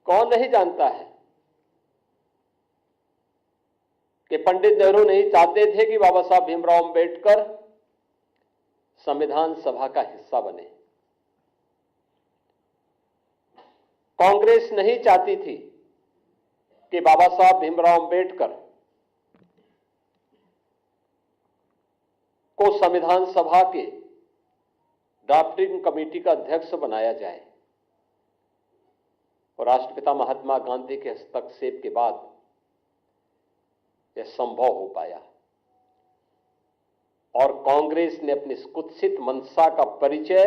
कौन नहीं जानता है कि पंडित नेहरू नहीं चाहते थे कि बाबा साहब भीमराव अंबेडकर संविधान सभा का हिस्सा बने। कांग्रेस नहीं चाहती थी कि बाबा साहब भीमराव अंबेडकर को संविधान सभा के ड्राफ्टिंग कमेटी का अध्यक्ष बनाया जाए। और राष्ट्रपिता महात्मा गांधी के हस्तक्षेप के बाद यह संभव हो पाया और कांग्रेस ने अपनी कुत्सित मंशा का परिचय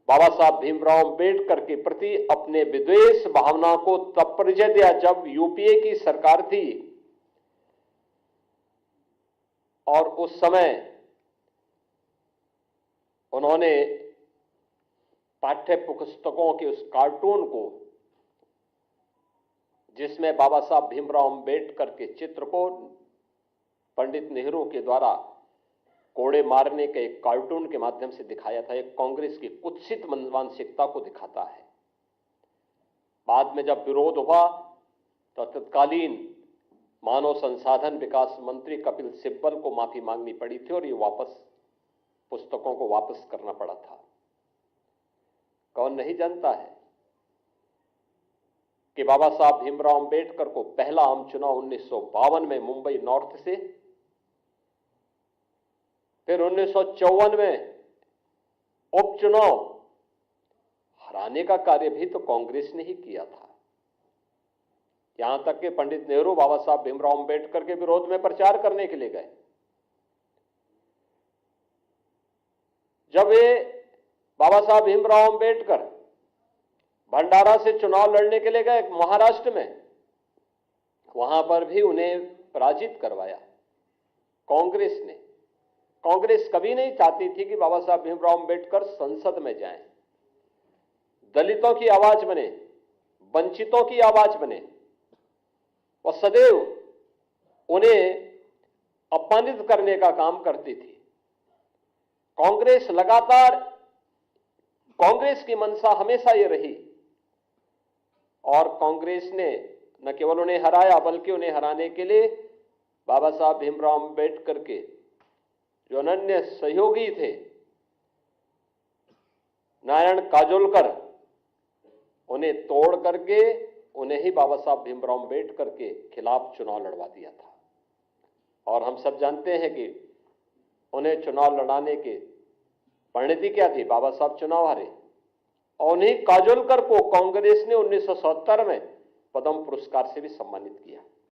बाबा साहब भीमराव अंबेडकर के प्रति अपने विद्वेष भावना को तब परिचय दिया जब यूपीए की सरकार थी और उस समय उन्होंने पाठ्य पुस्तकों के उस कार्टून को, जिसमें बाबा साहब भीमराव अंबेडकर के चित्र को पंडित नेहरू के द्वारा कोड़े मारने के एक कार्टून के माध्यम से दिखाया था, एक कांग्रेस की कुत्सित मानसिकता को दिखाता है। बाद में जब विरोध हुआ तो तत्कालीन मानव संसाधन विकास मंत्री कपिल सिब्बल को माफी मांगनी पड़ी थी और ये पुस्तकों को वापस करना पड़ा था। कौन नहीं जानता है कि बाबा साहब भीमराव अंबेडकर को पहला आम चुनाव 1952 में मुंबई नॉर्थ से, फिर 1954 में उपचुनाव हराने का कार्य भी तो कांग्रेस ने ही किया था। यहां तक कि पंडित नेहरू बाबा साहब भीमराव अंबेडकर के विरोध में प्रचार करने के लिए गए। जब वे बाबा साहब भीमराव अंबेडकर भंडारा से चुनाव लड़ने के लिए गए महाराष्ट्र में, वहां पर भी उन्हें पराजित करवाया कांग्रेस ने। कांग्रेस कभी नहीं चाहती थी कि बाबा साहब भीमराव अंबेडकर संसद में जाएं, दलितों की आवाज बने, वंचितों की आवाज बने और सदैव उन्हें अपमानित करने का काम करती थी। कांग्रेस लगातार, कांग्रेस की मंशा हमेशा ये रही और कांग्रेस ने न केवल उन्हें हराया बल्कि उन्हें हराने के लिए बाबा साहब भीमराव अंबेडकर के जो अनन्य सहयोगी थे नारायण काजोलकर, उन्हें तोड़ करके उन्हें ही बाबा साहब भीमराव अंबेडकर के खिलाफ चुनाव लड़वा दिया था। और हम सब जानते हैं कि उन्हें चुनाव लड़ाने के परिणति क्या थी, बाबा साहब चुनाव हारे और उन्हीं काजोलकर को कांग्रेस ने 1970 में पद्म पुरस्कार से भी सम्मानित किया।